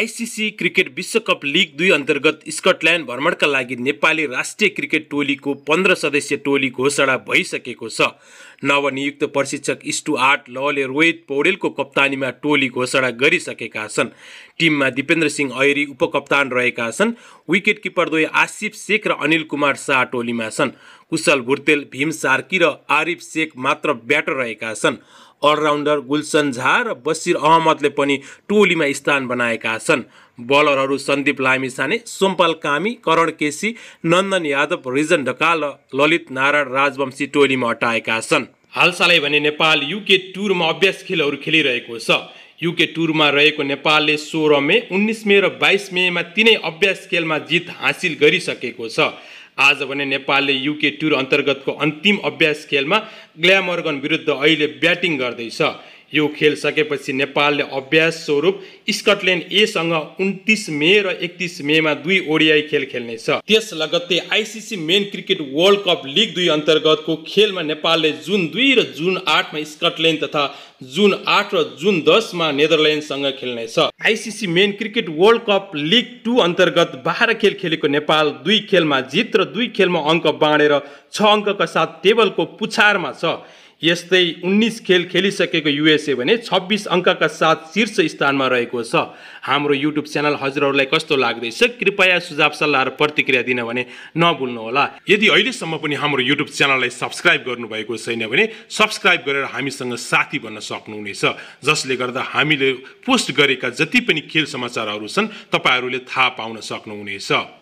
ICC cricket विश्वकप league 2 अन्तर्गत Scotland भ्रमणका लागि नेपाली राष्ट्रिय क्रिकेट टोलीको 15 सदस्यीय टोली घोषणा भइसकेको छ। नवनियुक्त प्रशिक्षक इस्टु 8 लवले रोहित पौडेलको कप्तानीमा टोली घोषणा गरिसकेका छन्। टिममा दिपेन्द्र सिंह ऐरी उपकप्तान रहेका छन्। विकेट किपरद्वय आसिफ शेख र अनिल कुमार शाह टोलीमा छन्। कुशल भुर्तेल, भीम सार्की र आरिफ शेख मात्र ब्याटर रहेका छन्। अलराउन्डर गुलसन झा र बसिर अहमदले पनि टोलीमा स्थान बनाएका छन्। बलरहरू सन्दीप लामिछाने, सोमपाल कामी, करण केसी, नन्दन यादव, रिजन ढकाल र ललित नारायण राजवंशी टोलीमा अटाएका छन्। हालसालै भने नेपाल युके टुरमा अभ्यास खेलहरू खेलिरहेको छ। युके टुरमा रहेको नेपालले 16 मे, 19 मे र 22 मेमा तीनै अभ्यास खेलमा जित हासिल गरिसकेको छ। आज भने नेपालले युके टुर अन्तर्गतको अन्तिम अभ्यास खेलमा ग्ल्यामर्गन विरुद्ध अहिले ब्याटिङ गर्दैछ। यो खेल सकेपछि नेपालले अभ्यास स्वरूप स्कटल्यान्ड एसँग 29 मे र 31 मेमा 2 ओडिआई खेल खेल्नेछ। त्यस लगत्तै ICC men cricket world cup league 2 अन्तर्गतको खेलमा नेपालले जुन 2 र जुन 8 मा स्कटल्यान्ड तथा जुन 8 र जुन 10 मा नेदरल्यान्डसँग खेल्नेछ। ICC men cricket world cup league 2 अन्तर्गत 12 खेल खेलेको नेपाल 2 खेलमा जित र 2 खेलमा अङ्क बाँडेर 6 अङ्कका साथ टेबलको पुछारमा छ। यस्तै 19 खेल खेलिसकेको युएसए भने 26 अङ्कका साथ शीर्ष स्थानमा रहेको छ। हाम्रो युट्युब च्यानल हजुरहरूलाई कस्तो लाग्दैछ कृपया सुझाव सल्लाह र प्रतिक्रिया दिन भने नभुल्नुहोला। यदि अहिलेसम्म पनि हाम्रो युट्युब च्यानललाई सब्स्क्राइब गर्नुभएको छैन भने सब्स्क्राइब गरेर हामीसँग साथी बन्न सक्नुहुनेछ, जसले गर्दा हामीले पोस्ट गरेका जति पनि खेल समाचारहरू छन् तपाईहरूले थाहा पाउन सक्नुहुनेछ।